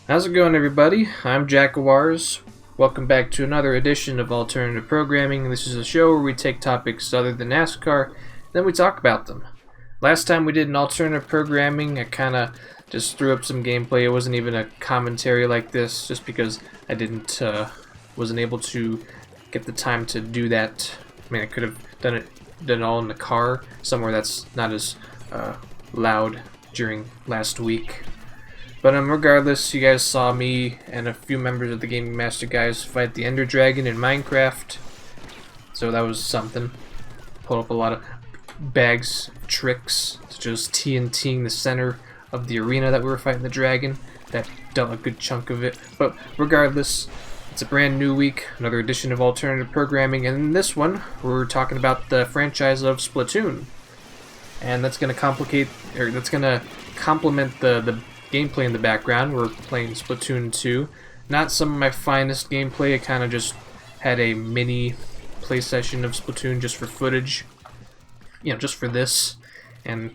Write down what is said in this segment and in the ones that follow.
How's it going, everybody? I'm Jackuwarz. Welcome back to another edition of Alternative Programming. This is a show where we take topics other than NASCAR, and then we talk about them. Last time we did an alternative programming, I kind of just threw up some gameplay. It wasn't even a commentary like this, just because I wasn't able to get the time to do that. I mean, I could have done it all in the car, somewhere that's not as loud during last week. But regardless, you guys saw me and a few members of the Gaming Master guys fight the Ender Dragon in Minecraft. So that was something. Pulled up a lot of bags, tricks, such as TNTing the center of the arena that we were fighting the dragon. That dealt a good chunk of it. But regardless, it's a brand new week, another edition of Alternative Programming, and in this one, we're talking about the franchise of Splatoon. And that's going to complement the gameplay in the background. We're playing Splatoon 2. Not some of my finest gameplay. I kind of just had a mini play session of Splatoon just for footage. Just for this. And,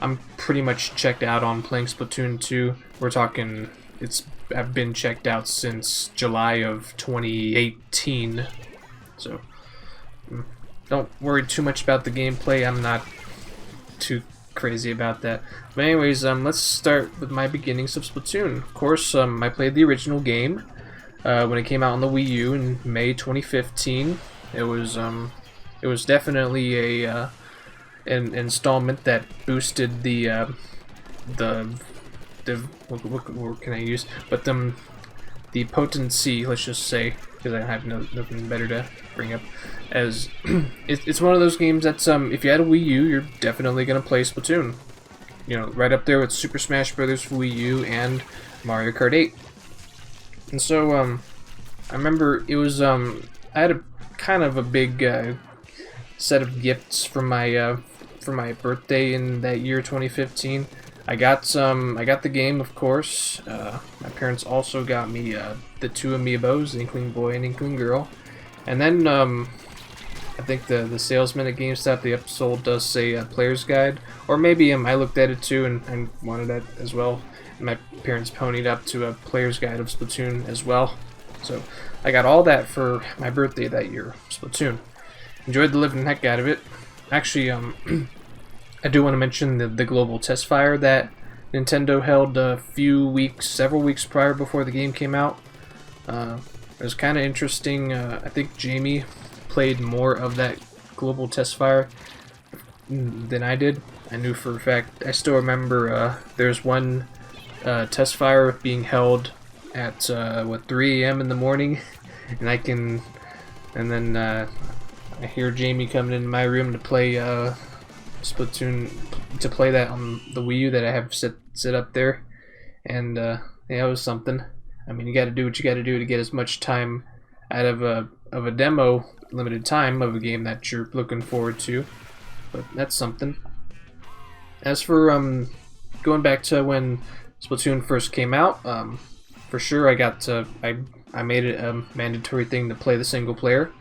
I'm pretty much checked out on playing Splatoon 2. We're talking, I've been checked out since July of 2018. So, don't worry too much about the gameplay. I'm not too crazy about that. But anyways, let's start with my beginnings of Splatoon. Of course, I played the original game when it came out on the Wii U in May 2015. It was definitely an installment that boosted the what can I use? But the potency, let's just say, because I have nothing better to bring up, as it's one of those games that's if you had a Wii U, you're definitely gonna play Splatoon. Right up there with Super Smash Bros. For Wii U and Mario Kart 8. And so I remember it was I had a kind of a big set of gifts for my birthday in that year 2015. I got the game, of course. My parents also got me the two amiibos, Inkling Boy and Inkling Girl. And then I think the salesman at GameStop, the upsold, does say a player's guide, or maybe I looked at it too and wanted that as well. And my parents ponied up to a player's guide of Splatoon as well. So I got all that for my birthday that year, Splatoon. Enjoyed the living heck out of it. Actually, I do want to mention the global test fire that Nintendo held several weeks prior before the game came out. It was kind of interesting. I think Jamie played more of that global test fire than I did. I knew for a fact. I still remember there's one test fire being held at 3 a.m. in the morning, and then I hear Jamie coming into my room to play Splatoon, to play that on the Wii U that I have sit up there, and yeah, it was something. I mean, you got to do what you got to do to get as much time out of a demo, limited time of a game that you're looking forward to. But that's something. As for going back to when Splatoon first came out, for sure I made it a mandatory thing to play the single player,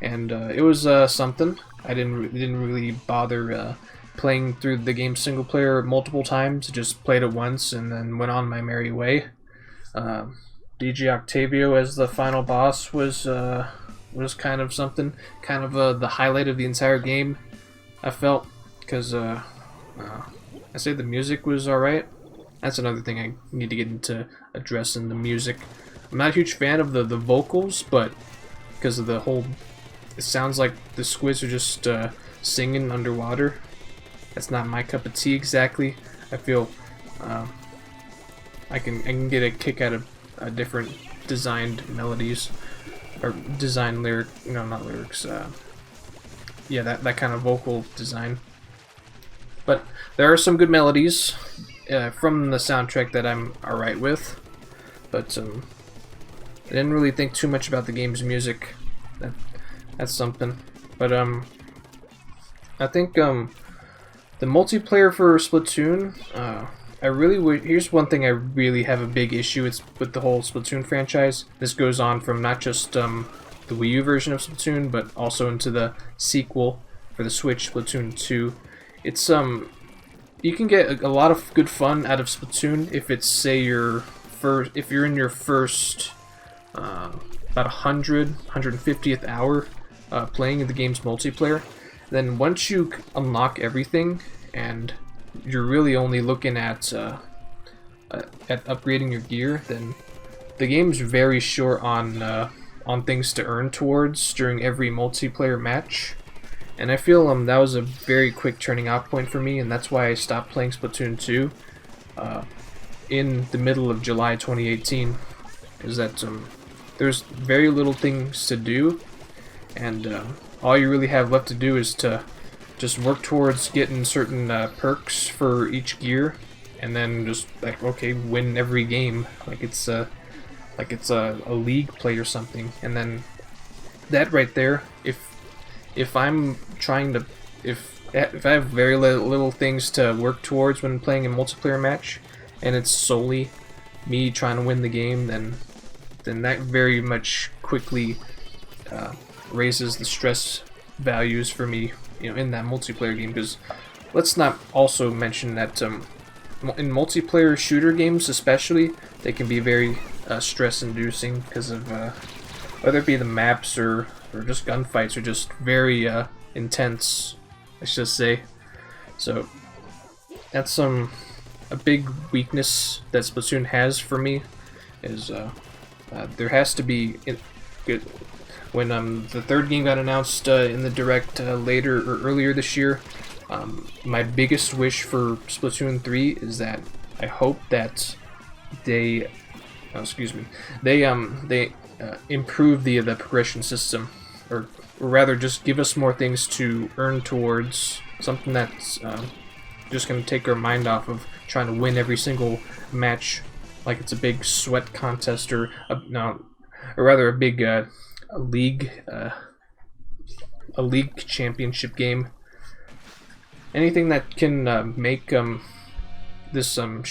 and it was something. I didn't really bother playing through the game single player multiple times. Just played it once and then went on my merry way. DJ Octavio as the final boss was kind of something, kind of the highlight of the entire game, I felt, because I say the music was alright. That's another thing I need to get into addressing, the music. I'm not a huge fan of the vocals, but because of the whole, it sounds like the squids are just singing underwater. That's not my cup of tea exactly. I feel I can get a kick out of different designed melodies, or designed not lyrics. Yeah, that kind of vocal design. But there are some good melodies from the soundtrack that I'm alright with. But I didn't really think too much about the game's music. That's something. But I think the multiplayer for Splatoon, here's one thing I really have a big issue with the whole Splatoon franchise. This goes on from not just the Wii U version of Splatoon, but also into the sequel for the Switch, Splatoon 2. It's you can get a lot of good fun out of Splatoon if it's, say, your if you're in your first about 150th hour playing in the game's multiplayer, then once you unlock everything and you're really only looking at upgrading your gear, then the game's very short on things to earn towards during every multiplayer match. And I feel that was a very quick turning off point for me, and that's why I stopped playing Splatoon 2 in the middle of July 2018. Is that there's very little things to do, and all you really have left to do is to just work towards getting certain perks for each gear, and then just like, okay, win every game like it's a league play or something. And then that right there, if I'm trying to, if I have very little things to work towards when playing a multiplayer match, and it's solely me trying to win the game, then that very much quickly raises the stress values for me, in that multiplayer game. Because let's not also mention that in multiplayer shooter games especially, they can be very stress-inducing because of whether it be the maps or just gunfights are just very intense, let's just say. So that's a big weakness that Splatoon has for me, is there has to be good. When the third game got announced in the direct later or earlier this year, my biggest wish for Splatoon 3 is that I hope that they improve the progression system, or rather just give us more things to earn towards, something that's just going to take our mind off of trying to win every single match like it's a big sweat contest, or rather a big league championship game. Anything that can make this online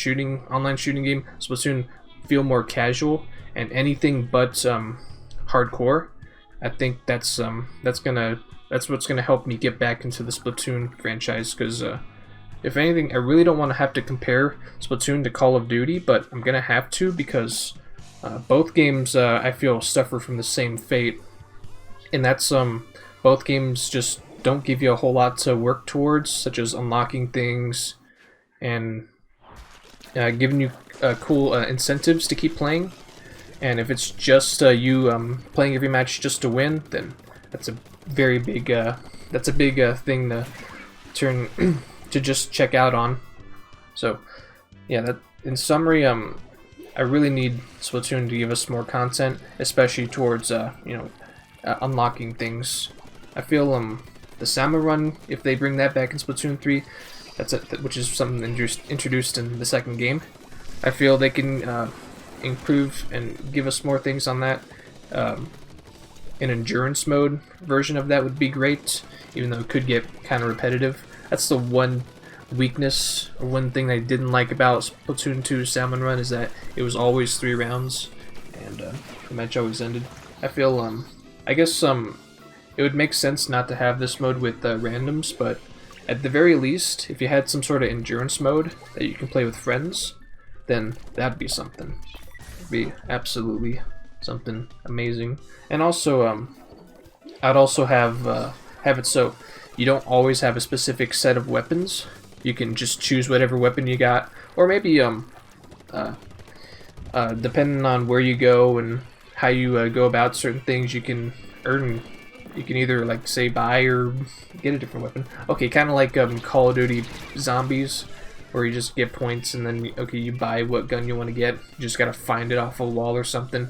shooting game, Splatoon, feel more casual and anything but hardcore. I think that's what's gonna help me get back into the Splatoon franchise. Because if anything, I really don't want to have to compare Splatoon to Call of Duty, but I'm gonna have to, because both games I feel suffer from the same fate, and that's both games just don't give you a whole lot to work towards, such as unlocking things and giving you cool incentives to keep playing. And if it's just you playing every match just to win, then that's a very big thing to turn to just check out on. So yeah, that in summary, I really need Splatoon to give us more content, especially towards unlocking things. I feel the Salmon Run, if they bring that back in Splatoon 3, which is something introduced in the second game, I feel they can improve and give us more things on that. An endurance mode version of that would be great, even though it could get kind of repetitive. That's the one weakness, or one thing I didn't like about Splatoon 2 Salmon Run, is that it was always 3 rounds, and the match always ended. I feel, I guess it would make sense not to have this mode with randoms, but at the very least, if you had some sort of endurance mode that you can play with friends, then that'd be something. It'd be absolutely something amazing. And also, I'd also have it so you don't always have a specific set of weapons. You can just choose whatever weapon you got, or maybe depending on where you go and how you go about certain things, you can earn. You can either, like, say, buy or get a different weapon. Okay, kind of like Call of Duty Zombies, where you just get points and then, okay, you buy what gun you want to get. You just gotta find it off a wall or something.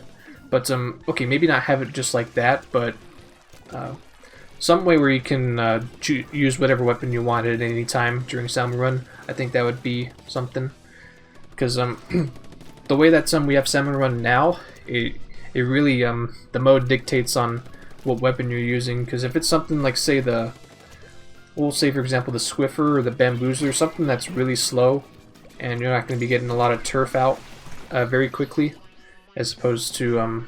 But, okay, maybe not have it just like that, but some way where you can use whatever weapon you want at any time during Salmon Run. I think that would be something. Because, the way that we have Salmon Run now, it really, the mode dictates on what weapon you're using. Because if it's something like, say, we'll say for example the Swiffer or the Bamboozler, something that's really slow, and you're not going to be getting a lot of turf out very quickly, as opposed to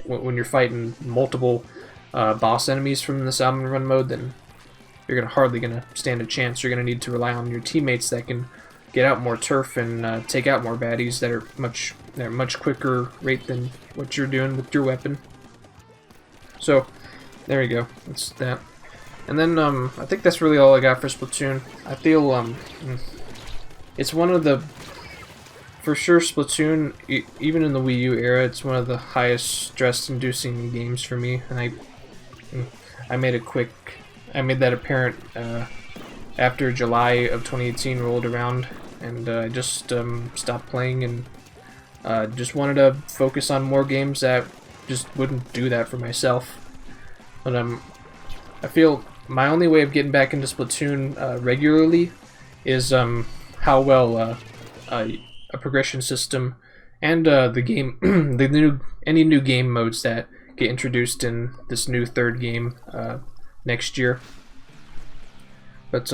when you're fighting multiple boss enemies from the Salmon Run mode, then you're hardly going to stand a chance. You're going to need to rely on your teammates that can get out more turf and take out more baddies that are much quicker rate than what you're doing with your weapon. So there you go. That's that. And then I think that's really all I got for Splatoon. I feel it's one of the, for sure, Splatoon, even in the Wii U era, it's one of the highest stress-inducing games for me. And I made that apparent after July of 2018 rolled around, and I just stopped playing and just wanted to focus on more games that just wouldn't do that for myself. But I feel my only way of getting back into Splatoon regularly is how well a progression system and the game, any new game modes that get introduced in this new third game next year. But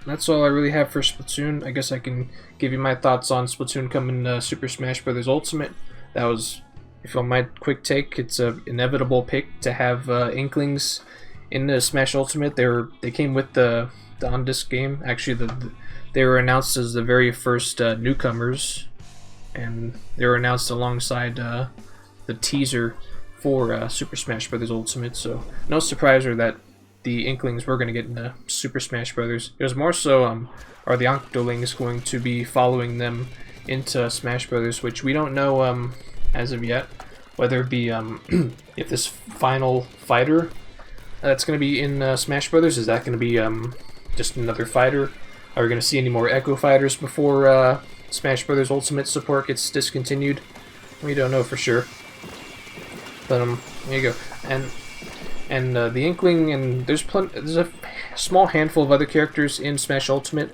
that's all I really have for Splatoon. I guess I can give you my thoughts on Splatoon coming to Super Smash Bros. Ultimate. That was, if you want my quick take, it's an inevitable pick to have Inklings in the Smash Ultimate. They came with the on-disc game. Actually, they were announced as the very first newcomers, and they were announced alongside the teaser for Super Smash Bros. Ultimate. So no surprise that the Inklings were going to get into Super Smash Bros. It was more so, are the Octolings going to be following them into Smash Bros., which we don't know as of yet, whether it be if this final fighter that's going to be in Smash Bros., is that going to be just another fighter? Are we going to see any more Echo Fighters before Smash Bros. Ultimate support gets discontinued? We don't know for sure. But there you go. And the Inkling, and there's a small handful of other characters in Smash Ultimate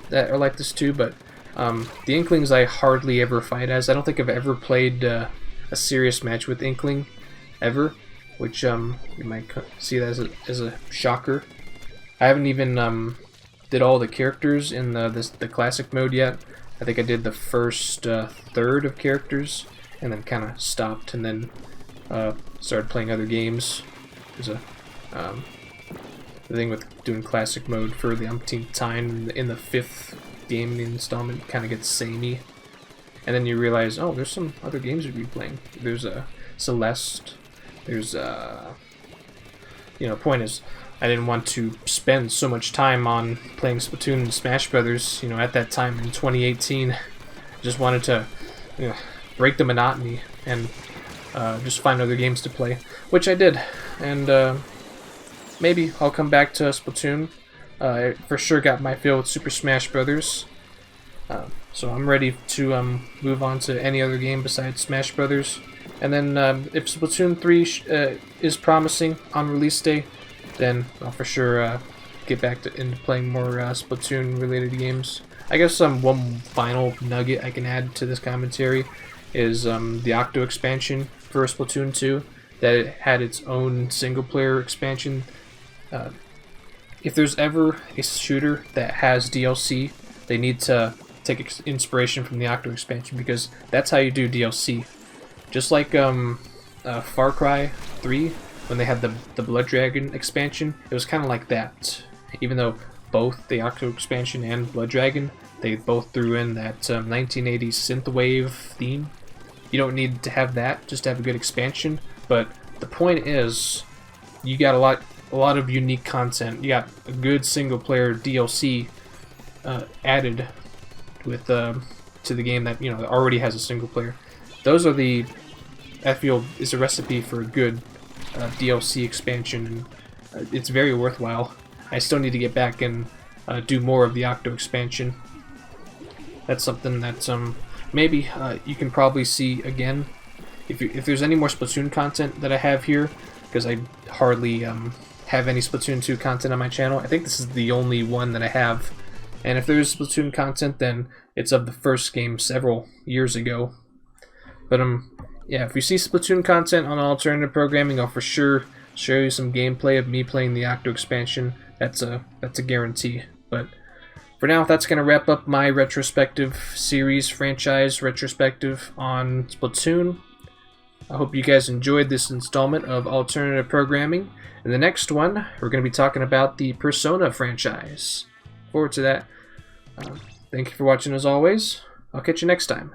that are like this too, but the Inklings I hardly ever fight as. I don't think I've ever played a serious match with Inkling, ever, which you might see that as a shocker. I haven't even did all the characters in the classic mode yet. I think I did the first third of characters, and then kind of stopped, and then started playing other games. There's the thing with doing classic mode for the umpteenth time in the fifth game in the installment kind of gets samey, and then you realize, oh, there's some other games you'd be playing. There's Celeste. There's point is, I didn't want to spend so much time on playing Splatoon and Smash Brothers. At that time in 2018, I just wanted to break the monotony and just find other games to play, which I did. And maybe I'll come back to Splatoon. I for sure got my fill with Super Smash Brothers. So I'm ready to move on to any other game besides Smash Brothers. And then if Splatoon 3 is promising on release day, then I'll for sure get back into playing more Splatoon-related games. I guess one final nugget I can add to this commentary is the Octo expansion for Splatoon 2, that it had its own single-player expansion. If there's ever a shooter that has DLC, they need to take inspiration from the Octo expansion, because that's how you do DLC. Just like Far Cry 3, when they had the Blood Dragon expansion, it was kind of like that. Even though both the Octo expansion and Blood Dragon, they both threw in that 1980s synthwave theme. You don't need to have that just to have a good expansion, but the point is, you got a lot of unique content. You got a good single player DLC added with to the game that that already has a single player. Those are I feel is a recipe for a good DLC expansion, and it's very worthwhile. I still need to get back and do more of the Octo expansion. That's something that maybe you can probably see again if there's any more Splatoon content that I have here, because I hardly have any Splatoon 2 content on my channel. I think this is the only one that I have, and if there's Splatoon content, then it's of the first game several years ago. But yeah, if you see Splatoon content on alternative programming, I'll for sure show you some gameplay of me playing the Octo expansion. That's a guarantee. But for now, that's going to wrap up my retrospective series, franchise retrospective on Splatoon. I hope you guys enjoyed this installment of alternative programming. In the next one, we're going to be talking about the Persona franchise. Forward to that. Thank you for watching as always. I'll catch you next time.